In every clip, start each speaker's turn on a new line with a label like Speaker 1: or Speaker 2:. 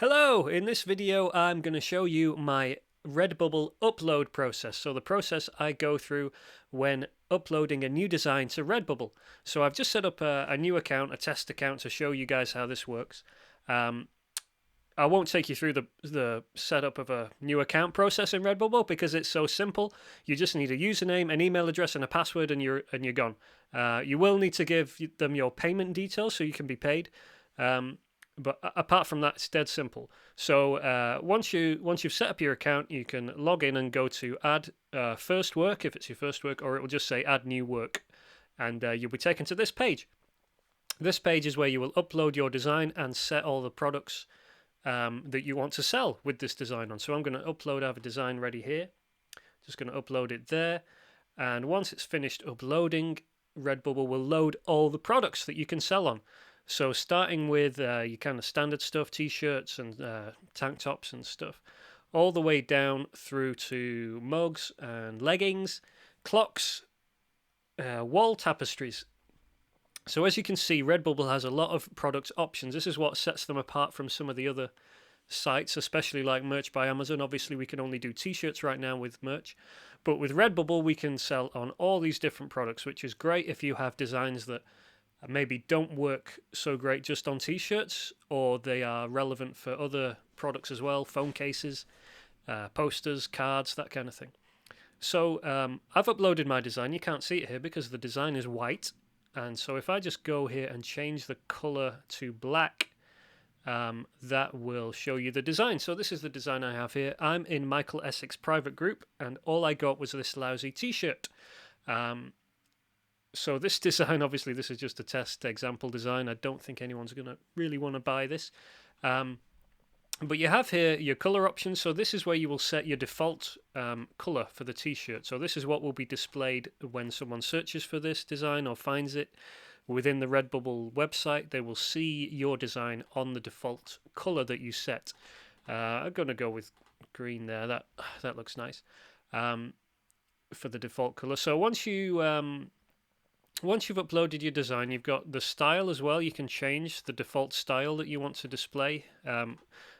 Speaker 1: Hello! In this video I'm going to show you my Redbubble upload process. So the process I go through when uploading a new design to Redbubble. So I've just set up a new account, a test account, to show you guys how this works. I won't take you through the setup of a new account process in Redbubble because it's so simple. You just need a username, an email address, and a password, and you're gone. You will need to give them your payment details so you can be paid. But apart from that, it's dead simple. So once you've set up your account, you can log in and go to add first work if it's your first work, or it will just say add new work, and you'll be taken to this page. This page is where you will upload your design and set all the products that you want to sell with this design on. So I'm going to upload. I have a design ready here. Just going to upload it there, and once it's finished uploading, Redbubble will load all the products that you can sell on. So starting with your kind of standard stuff, t-shirts and tank tops and stuff, all the way down through to mugs and leggings, clocks, wall tapestries. So as you can see, Redbubble has a lot of product options. This is what sets them apart from some of the other sites, especially like Merch by Amazon. Obviously, we can only do t-shirts right now with merch, but with Redbubble, we can sell on all these different products, which is great if you have designs that maybe don't work so great just on t-shirts, or they are relevant for other products as well, phone cases, posters, cards, that kind of thing. So I've uploaded my design. You can't see it here because the design is white, and so if I just go here and change the color to black, that will show you the design. So this is the design I have here. I'm in Michael Essek's private group, and all I got was this lousy t-shirt. So this design, obviously, this is just a test example design. I don't think anyone's going to really want to buy this. But you have here your color options. So this is where you will set your default color for the t-shirt. So this is what will be displayed when someone searches for this design or finds it within the Redbubble website. They will see your design on the default color that you set. I'm going to go with green there. That looks nice for the default color. So once you've uploaded your design, you've got the style as well. You can change the default style that you want to display.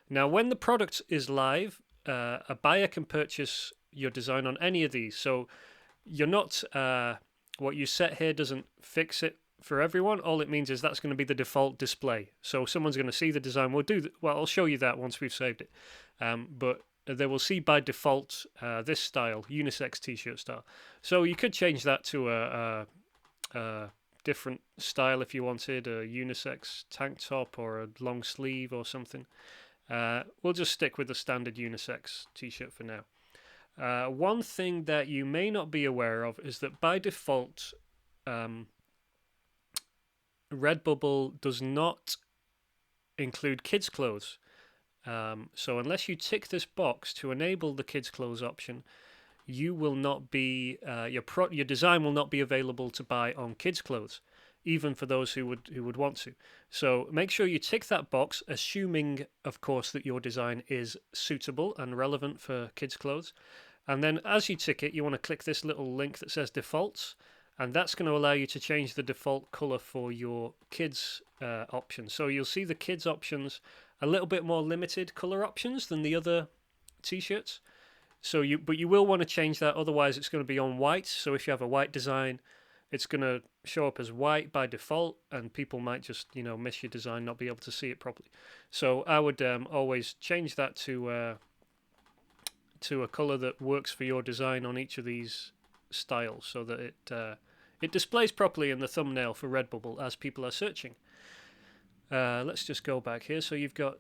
Speaker 1: Now, when the product is live, a buyer can purchase your design on any of these. So you're not, what you set here doesn't fix it for everyone. All it means is that's going to be the default display. So someone's going to see the design. Well, I'll show you that once we've saved it. But they will see by default this style, unisex t-shirt style. So you could change that to a different style if you wanted, a unisex tank top or a long sleeve or something. We'll just stick with the standard unisex t-shirt for now. One thing that you may not be aware of is that by default, Redbubble does not include kids' clothes. So unless you tick this box to enable the kids' clothes option, you will not be your design will not be available to buy on kids' clothes, even for those who would want to. So make sure you tick that box, assuming, of course, that your design is suitable and relevant for kids' clothes. And then as you tick it, you want to click this little link that says defaults, and that's going to allow you to change the default color for your kids option. So you'll see the kids options a little bit more limited color options than the other t-shirts. But you will want to change that, otherwise it's going to be on white. So if you have a white design, it's going to show up as white by default, and people might just, miss your design, not be able to see it properly. So I would always change that to a color that works for your design on each of these styles, so that it displays properly in the thumbnail for Redbubble as people are searching. Let's just go back here. So you've got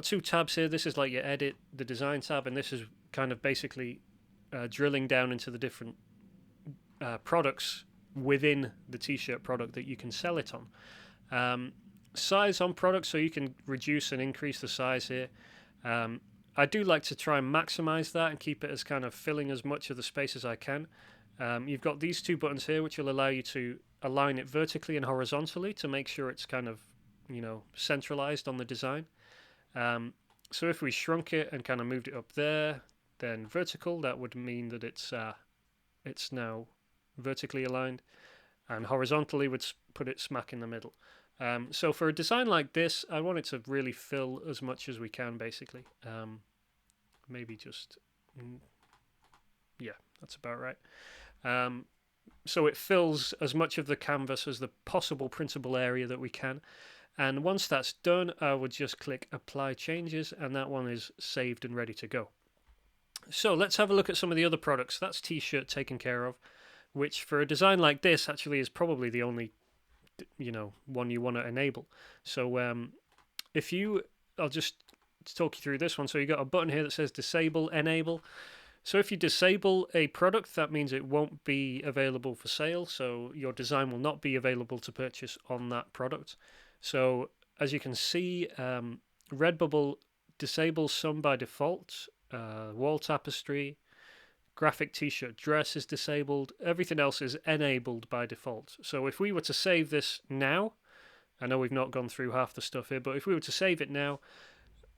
Speaker 1: two tabs here. This is like your edit, the design tab, and this is kind of basically drilling down into the different products within the t-shirt product that you can sell it on. Size on products, so you can reduce and increase the size here. I do like to try and maximize that and keep it as kind of filling as much of the space as I can. You've got these two buttons here which will allow you to align it vertically and horizontally to make sure it's kind of centralized on the design. So if we shrunk it and kind of moved it up there, then vertical, that would mean that it's now vertically aligned, and horizontally would put it smack in the middle. So for a design like this, I want it to really fill as much as we can, basically. Maybe just, yeah, that's about right. So it fills as much of the canvas as the possible printable area that we can. And once that's done, I would just click Apply Changes, and that one is saved and ready to go. So let's have a look at some of the other products. That's T-shirt taken care of, which for a design like this actually is probably the only, one you want to enable. So I'll just talk you through this one. So you got a button here that says Disable, Enable. So if you disable a product, that means it won't be available for sale. So your design will not be available to purchase on that product. So as you can see, Redbubble disables some by default. Wall tapestry, graphic t-shirt dress is disabled. Everything else is enabled by default. So if we were to save this now, I know we've not gone through half the stuff here, but if we were to save it now,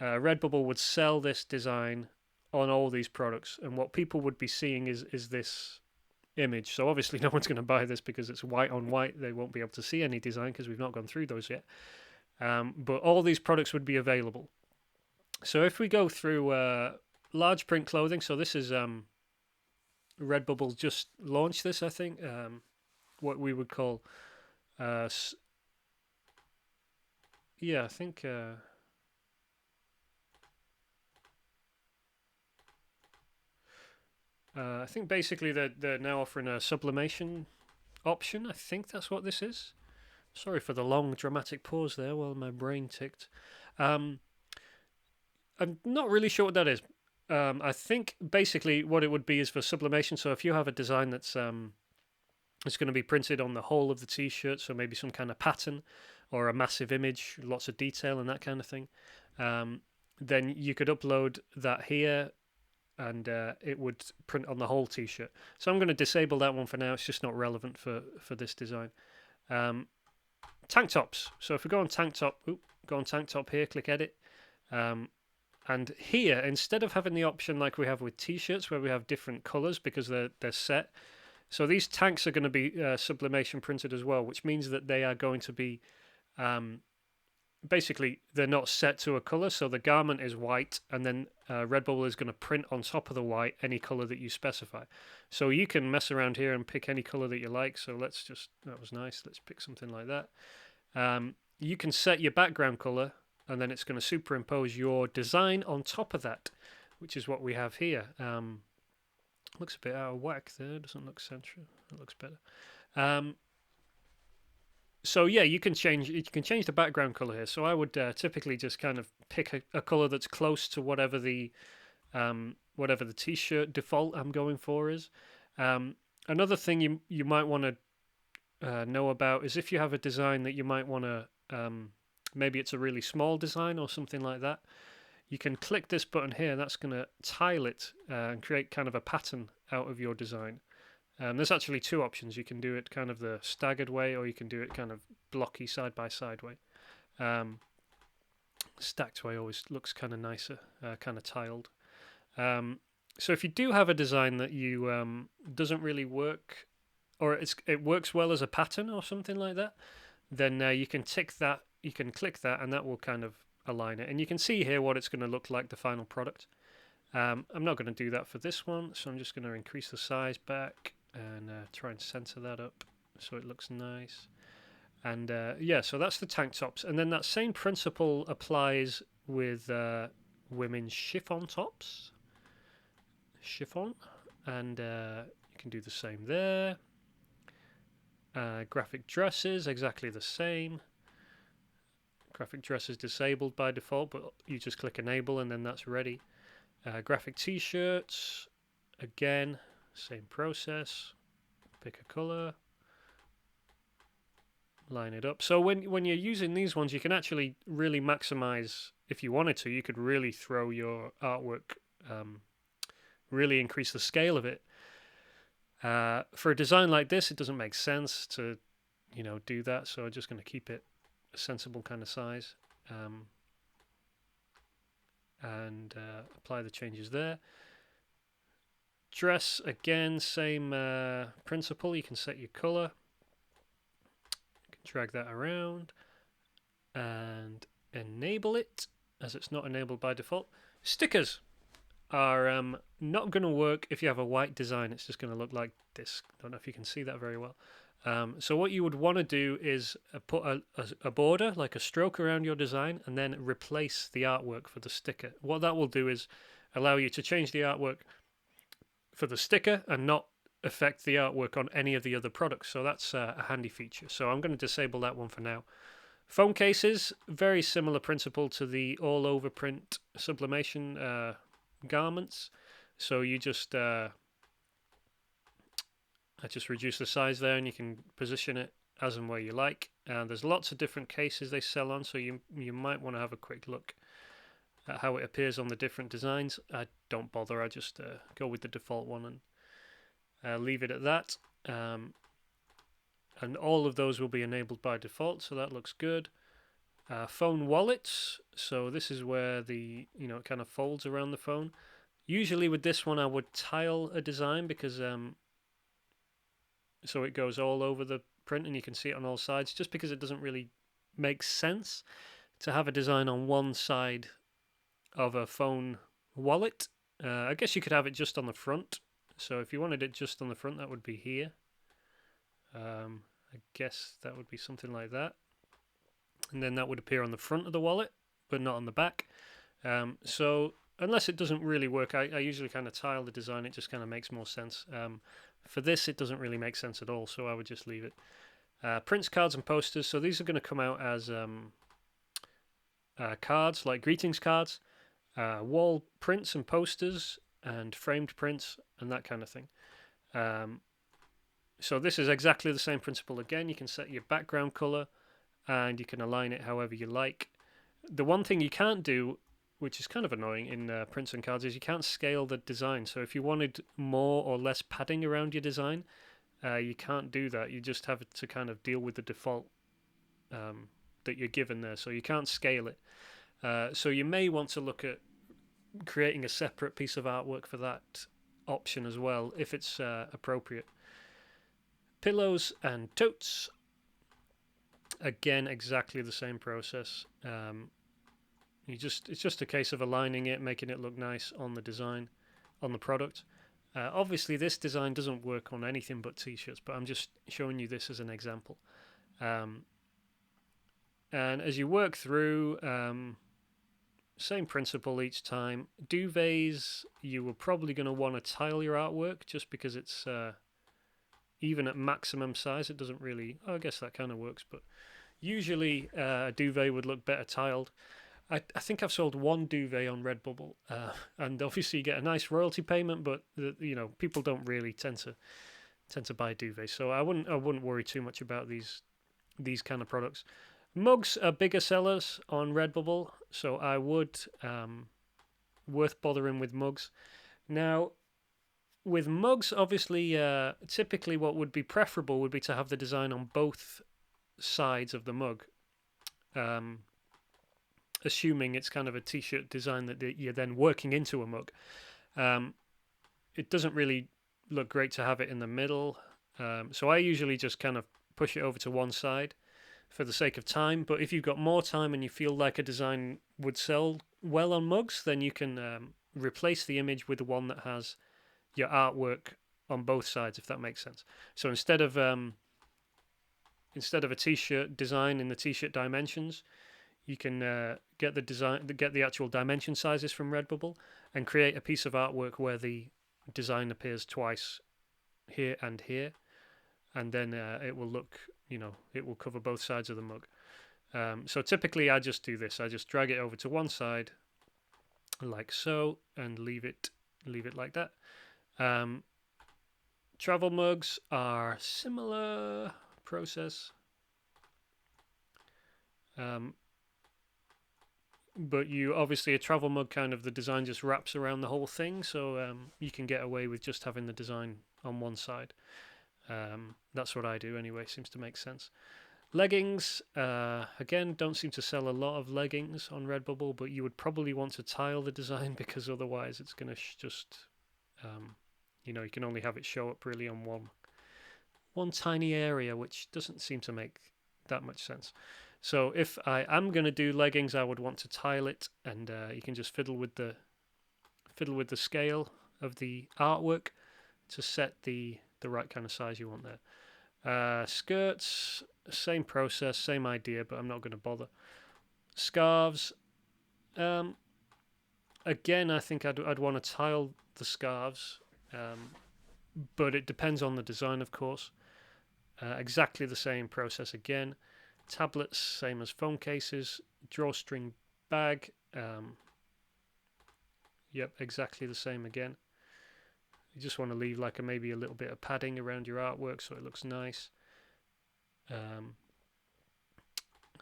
Speaker 1: Redbubble would sell this design on all these products, and what people would be seeing is this image. So obviously no one's going to buy this because it's white on white. They won't be able to see any design because we've not gone through those yet. But all these products would be available. So if we go through large print clothing, so this is Redbubble just launched this, I think, what we would call, I think. I think basically they're now offering a sublimation option. I think that's what this is. Sorry for the long dramatic pause there while my brain ticked. I'm not really sure what that is. I think basically what it would be is for sublimation. So if you have a design that's it's going to be printed on the whole of the t-shirt, so maybe some kind of pattern or a massive image, lots of detail and that kind of thing, then you could upload that here and it would print on the whole t-shirt. So I'm going to disable that one for now. It's just not relevant for this design. Tank tops. So if we go on tank top, go on tank top here, click edit. And here, instead of having the option like we have with t-shirts where we have different colors because they're set, so these tanks are going to be sublimation printed as well, which means that they are going to be basically they're not set to a color. So the garment is white, and then Redbubble is going to print on top of the white any color that you specify. So you can mess around here and pick any color that you like. So let's just, that was nice. Let's pick something like that. You can set your background color, and then it's going to superimpose your design on top of that, which is what we have here. Looks a bit out of whack there. Doesn't look central. It looks better. So yeah, you can change the background color here. So I would typically just kind of pick a color that's close to whatever the t-shirt default I'm going for is. Another thing you might want to know about is if you have a design that you might want to maybe it's a really small design or something like that. You can click this button here. That's going to tile it and create kind of a pattern out of your design. There's actually two options. You can do it kind of the staggered way, or you can do it kind of blocky side-by-side way. Stacked way always looks kind of nicer, kind of tiled. So if you do have a design that you doesn't really work, or it works well as a pattern or something like that, then you can tick that. You can click that, and that will kind of align it. And you can see here what it's going to look like, the final product. I'm not going to do that for this one, so I'm just going to increase the size back and try and center that up so it looks nice. And yeah, so that's the tank tops. And then that same principle applies with women's chiffon tops. Chiffon. And you can do the same there. Graphic dresses, exactly the same. Graphic dress is disabled by default, but you just click enable and then that's ready. Graphic t-shirts, again, same process. Pick a color, line it up. So when you're using these ones, you can actually really maximize. If you wanted to, you could really throw your artwork, really increase the scale of it. For a design like this, it doesn't make sense to, do that. So I'm just going to keep it a sensible kind of size, and apply the changes there. Dress, again, same principle. You can set your color, you can drag that around, and enable it, as it's not enabled by default. Stickers are not going to work if you have a white design. It's just going to look like this. Don't know if you can see that very well. So what you would want to do is put a border, like a stroke around your design, and then replace the artwork for the sticker. What that will do is allow you to change the artwork for the sticker and not affect the artwork on any of the other products. So that's a handy feature. So I'm going to disable that one for now. Phone cases, very similar principle to the all over print sublimation garments. So you just I just reduce the size there, and you can position it as and where you like. And there's lots of different cases they sell on, so you might want to have a quick look at how it appears on the different designs. I don't bother. I just go with the default one and leave it at that. And all of those will be enabled by default, so that looks good. Phone wallets. So this is where the it kind of folds around the phone. Usually with this one, I would tile a design because so it goes all over the print and you can see it on all sides, just because it doesn't really make sense to have a design on one side of a phone wallet. I guess you could have it just on the front. So if you wanted it just on the front, that would be here. I guess that would be something like that. And then that would appear on the front of the wallet, but not on the back. So unless it doesn't really work, I usually kind of tile the design. It just kind of makes more sense. For this, it doesn't really make sense at all, so I would just leave it. Prints, cards, and posters. So these are going to come out as cards, like greetings cards, wall prints and posters, and framed prints, and that kind of thing. So this is exactly the same principle again. You can set your background color, and you can align it however you like. The one thing you can't do, which is kind of annoying in prints and cards, is you can't scale the design. So if you wanted more or less padding around your design, you can't do that. You just have to kind of deal with the default that you're given there. So you can't scale it. So you may want to look at creating a separate piece of artwork for that option as well, if it's appropriate. Pillows and totes. Again, exactly the same process. It's just a case of aligning it, making it look nice on the design, on the product. Obviously, this design doesn't work on anything but t-shirts, but I'm just showing you this as an example. And as you work through, same principle each time. Duvets, you were probably going to want to tile your artwork just because it's even at maximum size. It doesn't really. Oh, I guess that kind of works, but usually a duvet would look better tiled. I think I've sold one duvet on Redbubble, and obviously you get a nice royalty payment, but people don't really tend to buy duvets, so I wouldn't worry too much about these kind of products. Mugs are bigger sellers on Redbubble, so I would worth bothering with mugs. Now, with mugs, obviously, typically what would be preferable would be to have the design on both sides of the mug. Assuming it's kind of a t-shirt design that you're then working into a mug. It doesn't really look great to have it in the middle. So I usually just kind of push it over to one side for the sake of time. But if you've got more time and you feel like a design would sell well on mugs, then you can replace the image with the one that has your artwork on both sides, if that makes sense. So instead of a t-shirt design in the t-shirt dimensions, you can get the actual dimension sizes from Redbubble and create a piece of artwork where the design appears twice here and here, and then it will look, it will cover both sides of the mug. So typically I just do this. I just drag it over to one side like so and leave it like that. Travel mugs are similar process. But you obviously, a travel mug, kind of the design just wraps around the whole thing, so you can get away with just having the design on one side. That's what I do anyway, seems to make sense. Leggings, again, don't seem to sell a lot of leggings on Redbubble, but you would probably want to tile the design because otherwise it's going to just, you can only have it show up really on one tiny area, which doesn't seem to make that much sense. So if I am going to do leggings, I would want to tile it, and you can just fiddle with the scale of the artwork to set the right kind of size you want there. Skirts, same process, same idea, but I'm not going to bother. Scarves, again, I think I'd want to tile the scarves, but it depends on the design, of course. Exactly the same process again. Tablets, same as phone cases. Drawstring bag, yep, exactly the same again. You just want to leave like maybe a little bit of padding around your artwork so it looks nice.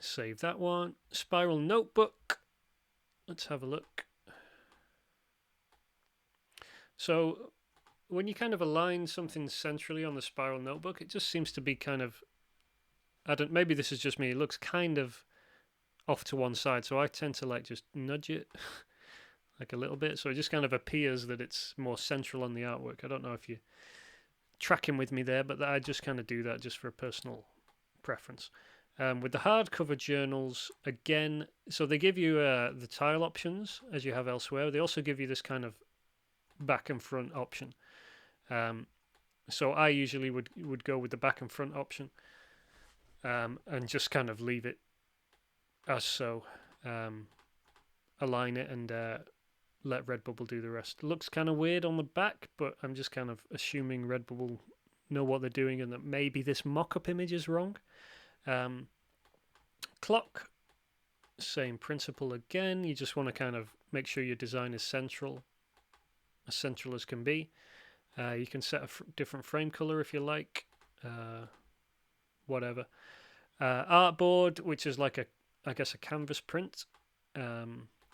Speaker 1: Save that one. Spiral notebook. Let's have a look. So when you kind of align something centrally on the spiral notebook, it just seems to be kind of, maybe this is just me, it looks kind of off to one side, so I tend to like just nudge it like a little bit, so it just kind of appears that it's more central on the artwork. I don't know if you're tracking with me there, but I just kind of do that just for a personal preference. With the hardcover journals, again, so they give you the tile options as you have elsewhere. They also give you this kind of back and front option. So I usually would go with the back and front option, and just kind of leave it as so. Align it and let Redbubble do the rest. It looks kind of weird on the back, but I'm just kind of assuming Redbubble know what they're doing and that maybe this mock-up image is wrong. Clock, same principle again. You just want to kind of make sure your design is central as can be. You can set a different frame color if you like, whatever. Artboard, which is like I guess a canvas print.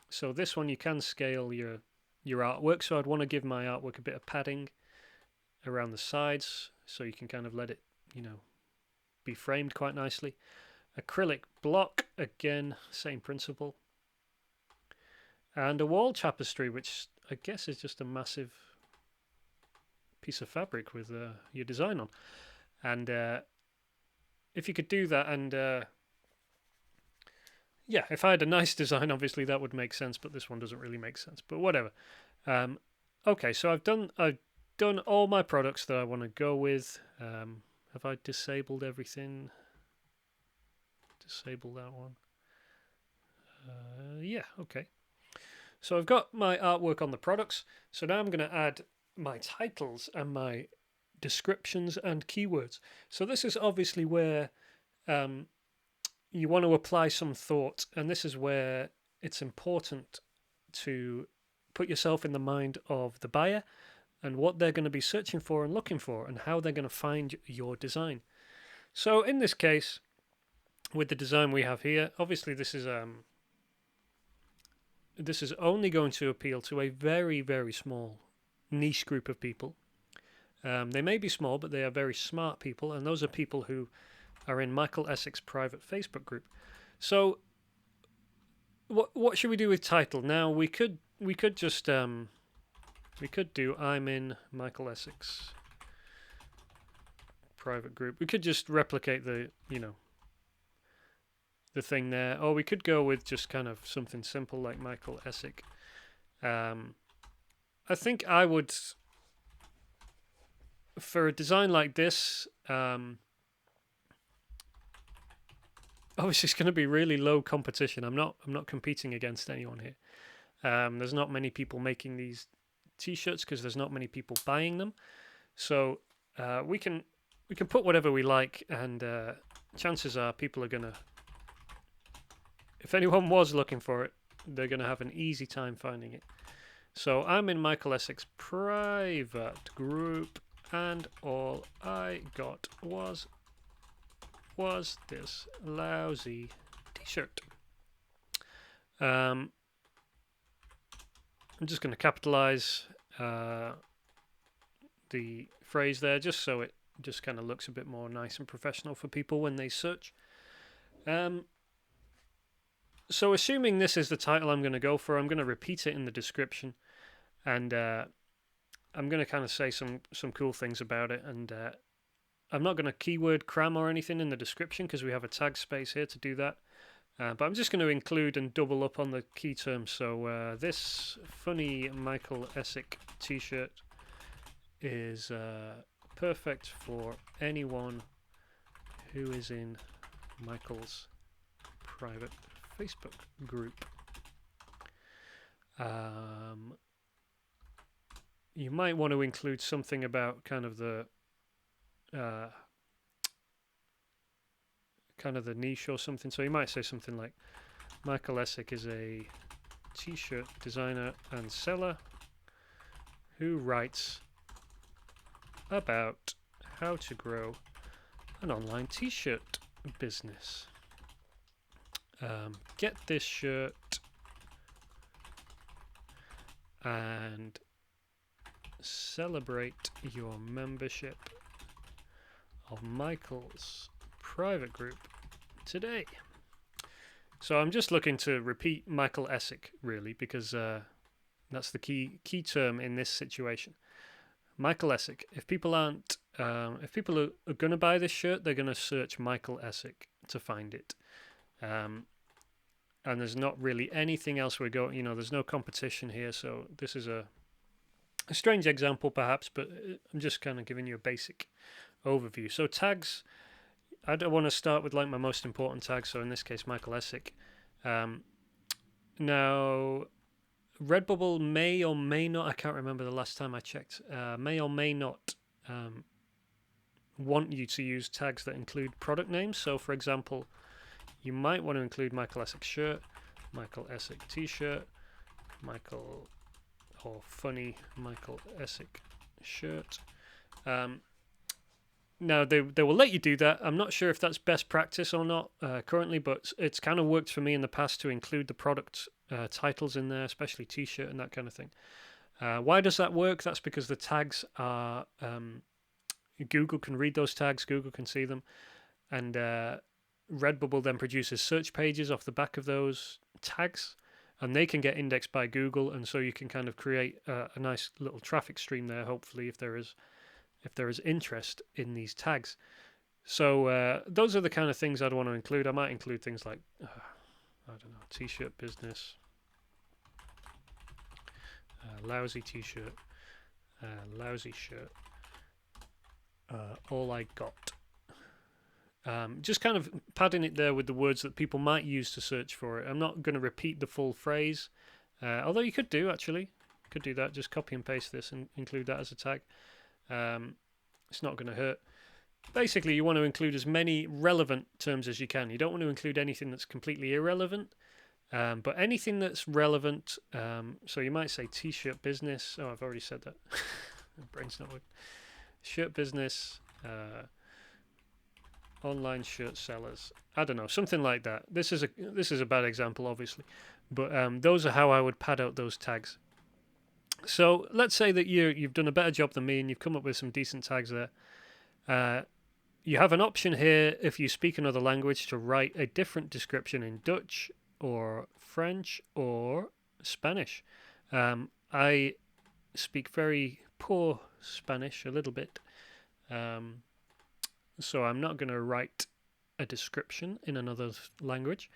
Speaker 1: So this one you can scale your artwork. So I'd want to give my artwork a bit of padding around the sides, so you can kind of let it, be framed quite nicely. Acrylic block, again, same principle. And a wall tapestry, which I guess is just a massive piece of fabric with your design on. And if you could do that, and yeah, if I had a nice design, obviously that would make sense, but this one doesn't really make sense. But whatever. Okay, so I've done all my products that I want to go with. Have I disabled everything? Disable that one. Yeah, okay. So I've got my artwork on the products. So now I'm going to add my titles and my descriptions and keywords. So this is obviously where you want to apply some thought, and this is where it's important to put yourself in the mind of the buyer and what they're going to be searching for and looking for and how they're going to find your design. So in this case, with the design we have here, obviously this is only going to appeal to a very, very small niche group of people. They may be small, but they are very smart people, and those are people who are in Michael Essek's private Facebook group. So what should we do with title? Now we could just we could do I'm in Michael Essek's private group. We could just replicate the the thing there, or we could go with just kind of something simple like Michael Essek. I think I would, for a design like this, obviously it's going to be really low competition. I'm not competing against anyone here. There's not many people making these t-shirts because there's not many people buying them. So we can put whatever we like, and chances are people are gonna, if anyone was looking for it, they're gonna have an easy time finding it. So I'm in Michael Essek's private group, and all I got was this lousy t-shirt. I'm just going to capitalize the phrase there, just so it just kind of looks a bit more nice and professional for people when they search. So assuming this is the title I'm going to go for, I'm going to repeat it in the description, and I'm going to kind of say some cool things about it, and I'm not going to keyword cram or anything in the description because we have a tag space here to do that. But I'm just going to include and double up on the key terms. So this funny Michael Essek t-shirt is perfect for anyone who is in Michael's private Facebook group. You might want to include something about kind of the niche or something. So you might say something like, Michael Essek is a t-shirt designer and seller who writes about how to grow an online t-shirt business. Get this shirt and celebrate your membership of Michael's private group today. So I'm just looking to repeat Michael Essek, really, because that's the key term in this situation. Michael Essek. If people are going to buy this shirt, they're going to search Michael Essek to find it. And there's not really anything else we're going. There's no competition here. So this is a strange example, perhaps, but I'm just kind of giving you a basic overview. So tags. I don't want to start with like my most important tag. So in this case, Michael Essek. Now, Redbubble may or may not, I can't remember the last time I checked, may or may not want you to use tags that include product names. So for example, you might want to include Michael Essek shirt, Michael Essek t-shirt, Michael or funny Michael Essek shirt. Now, they will let you do that. I'm not sure if that's best practice or not currently, but it's kind of worked for me in the past to include the product titles in there, especially t-shirt and that kind of thing. Why does that work? That's because the tags are... Google can read those tags, Google can see them, and Redbubble then produces search pages off the back of those tags, and they can get indexed by Google, and so you can kind of create a nice little traffic stream there, hopefully, if there is interest in these tags. So those are the kind of things I'd want to include. I might include things like, I don't know, t-shirt business, lousy t-shirt, lousy shirt, all I got. Just kind of padding it there with the words that people might use to search for it. I'm not going to repeat the full phrase, although you could do, actually. Could do that, just copy and paste this and include that as a tag. It's not going to hurt. Basically, you want to include as many relevant terms as you can. You don't want to include anything that's completely irrelevant, but anything that's relevant. So you might say t-shirt business. Oh, I've already said that. My brain's not working. Shirt business, online shirt sellers. I don't know, something like that. This is a bad example, obviously, but those are how I would pad out those tags. So let's say that you've done a better job than me and you've come up with some decent tags there. You have an option here, if you speak another language, to write a different description in Dutch or French or Spanish. I speak very poor Spanish, a little bit. So I'm not going to write a description in another language.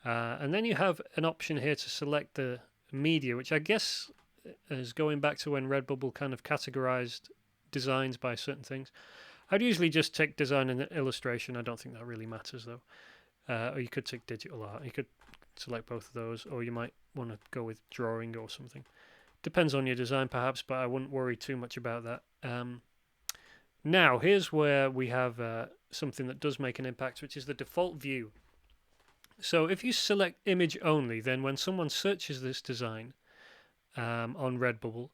Speaker 1: And then you have an option here to select the media, which I guess is going back to when Redbubble kind of categorized designs by certain things. I'd usually just take design and illustration. I don't think that really matters, though. Or you could take digital art. You could select both of those, or you might want to go with drawing or something. Depends on your design, perhaps, but I wouldn't worry too much about that. Now, here's where we have something that does make an impact, which is the default view. So if you select image only, then when someone searches this design on Redbubble,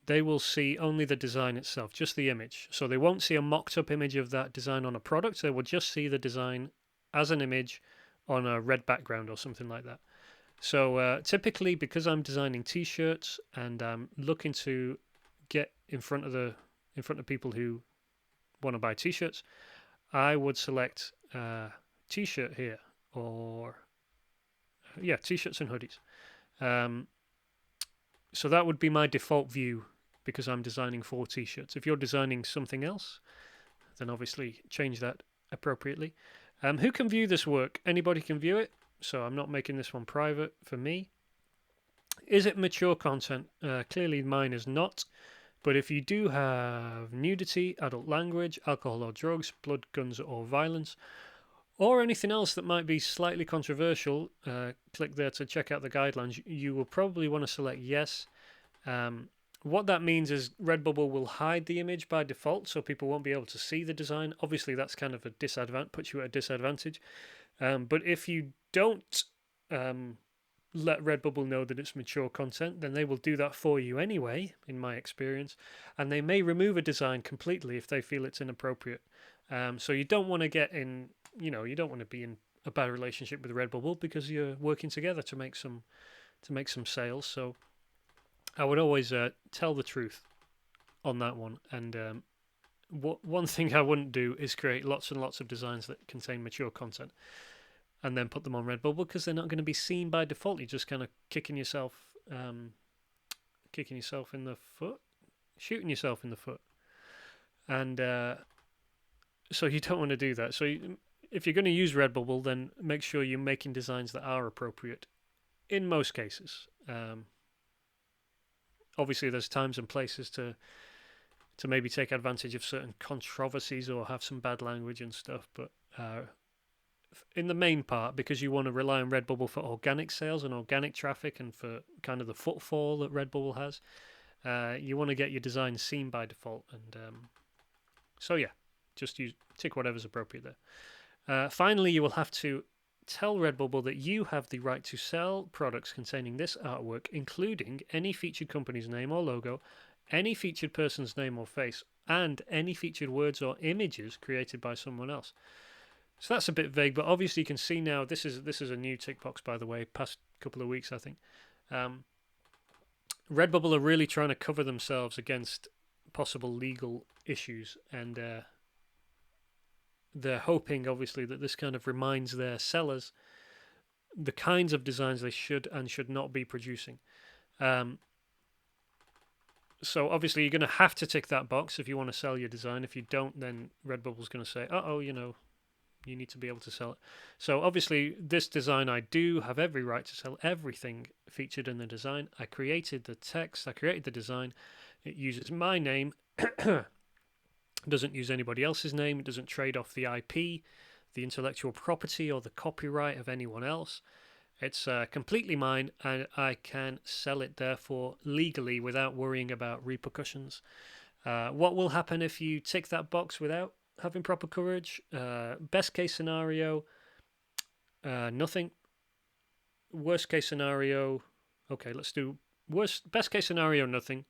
Speaker 1: they will see only the design itself, just the image. So they won't see a mocked-up image of that design on a product. They will just see the design as an image on a red background or something like that. So typically, because I'm designing t-shirts and I'm looking to get in front of people who want to buy t-shirts, I would select t-shirt here, or t-shirts and hoodies. So that would be my default view because I'm designing for t-shirts. If you're designing something else, then obviously change that appropriately. Who can view this work? Anybody can view it. so I'm not making this one private for me. Is it mature content? Clearly mine is not. But if you do have nudity, adult language, alcohol or drugs, blood, guns or violence, or anything else that might be slightly controversial, click there to check out the guidelines. You will probably want to select yes. What that means is Redbubble will hide the image by default, so people won't be able to see the design. Obviously, that's kind of a disadvantage, puts you at a disadvantage. But if you don't let Redbubble know that it's mature content, then they will do that for you anyway, in my experience. And they may remove a design completely if they feel it's inappropriate. So you don't want to get in, you don't want to be in a bad relationship with Redbubble because you're working together to make some sales. So I would always tell the truth on that one. And one thing I wouldn't do is create lots and lots of designs that contain mature content and then put them on Redbubble, because they're not going to be seen by default. You're just kind of kicking yourself in the foot, shooting yourself in the foot. And so you don't want to do that. So if you're going to use Redbubble, then make sure you're making designs that are appropriate in most cases. Obviously, there's times and places to maybe take advantage of certain controversies or have some bad language and stuff, but in the main part, because you want to rely on Redbubble for organic sales and organic traffic and for kind of the footfall that Redbubble has, you want to get your design seen by default. And so yeah, just tick whatever's appropriate there. Finally, you will have to tell Redbubble that you have the right to sell products containing this artwork, including any featured company's name or logo, any featured person's name or face, and any featured words or images created by someone else. So that's a bit vague, but obviously you can see now, this is a new tick box, by the way, past couple of weeks, I think. Redbubble are really trying to cover themselves against possible legal issues, and they're hoping, obviously, that this kind of reminds their sellers the kinds of designs they should and should not be producing. So obviously you're going to have to tick that box if you want to sell your design. If you don't, then Redbubble's going to say, uh-oh, you need to be able to sell it. So obviously this design, I do have every right to sell everything featured in the design. I created the text, I created the design. It uses my name, doesn't use anybody else's name. It doesn't trade off the IP, the intellectual property, or the copyright of anyone else. It's completely mine, and I can sell it, therefore, legally without worrying about repercussions. What will happen if you tick that box without having proper coverage? Best case scenario, nothing. Worst case scenario, okay, let's do best case scenario, nothing.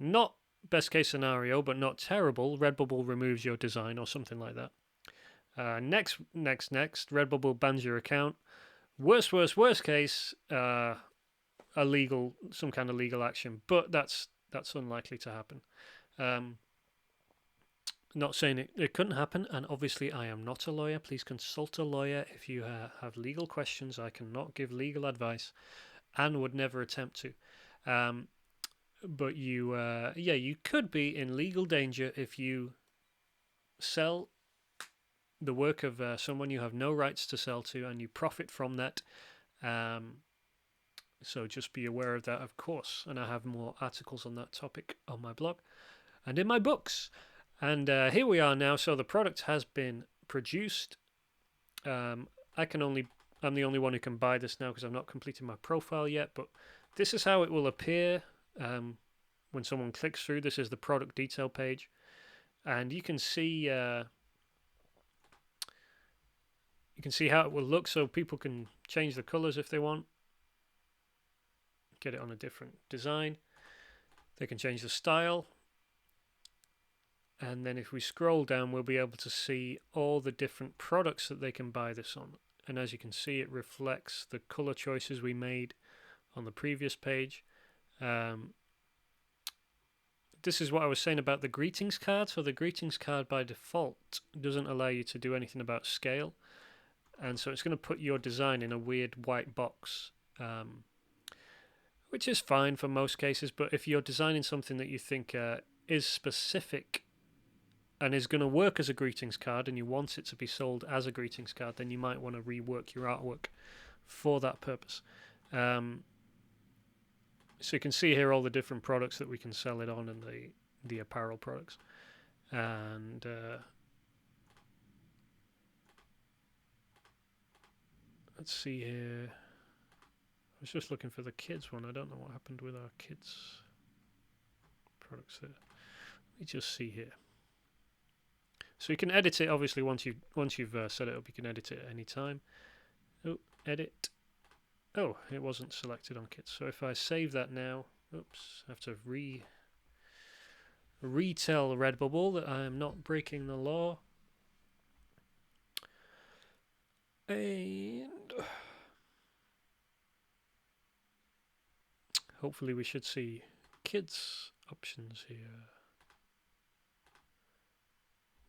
Speaker 1: Not best case scenario, but not terrible, Redbubble removes your design or something like that. Next, Redbubble bans your account. Worst case, some kind of legal action, but that's unlikely to happen. Not saying it couldn't happen, and obviously I am not a lawyer. Please consult a lawyer if you have legal questions. I cannot give legal advice and would never attempt to. But you could be in legal danger if you sell the work of someone you have no rights to sell to and you profit from that. So just be aware of that, of course. And I have more articles on that topic on my blog and in my books. And here we are now. So the product has been produced. I'm the only one who can buy this now because I've not completed my profile yet. But this is how it will appear when someone clicks through. This is the product detail page, and you can see how it will look. So people can change the colors if they want, get it on a different design. They can change the style. And then if we scroll down, we'll be able to see all the different products that they can buy this on. And as you can see, it reflects the color choices we made on the previous page. This is what I was saying about the greetings card. So the greetings card by default doesn't allow you to do anything about scale. And so it's going to put your design in a weird white box, which is fine for most cases. But if you're designing something that you think is specific and is going to work as a greetings card, and you want it to be sold as a greetings card, then you might want to rework your artwork for that purpose. So you can see here all the different products that we can sell it on, and the apparel products. And let's see here. I was just looking for the kids one. I don't know what happened with our kids products there. Let me just see here. So you can edit it. Obviously, once you've set it up, you can edit it at any time. Oh, edit. Oh, it wasn't selected on kids. So if I save that now, oops, I have to retell Redbubble that I am not breaking the law. And hopefully we should see kids options here.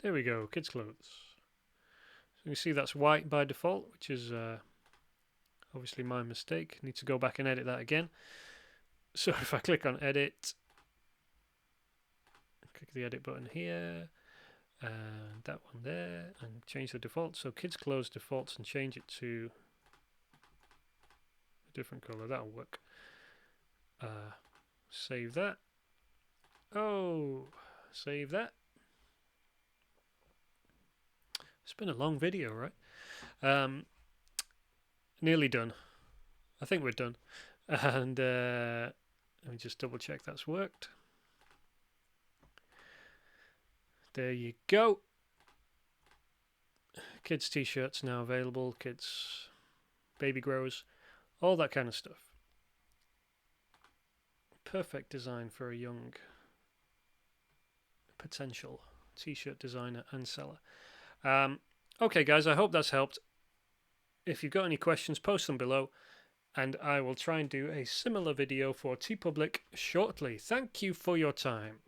Speaker 1: There we go, kids clothes. So you see that's white by default, which is obviously my mistake. Need to go back and edit that again. So if I click on edit, click the edit button here, and that one there, and change the default. So kids clothes defaults, and change it to a different color. That'll work. Save that. Oh, save that. It's been a long video, right? Nearly done. I think we're done. And let me just double check that's worked. There you go. Kids t-shirts now available. Kids baby grows. All that kind of stuff. Perfect design for a young potential t-shirt designer and seller. Okay guys, I hope that's helped. If you've got any questions, post them below, and I will try and do a similar video for TeePublic shortly. Thank you for your time.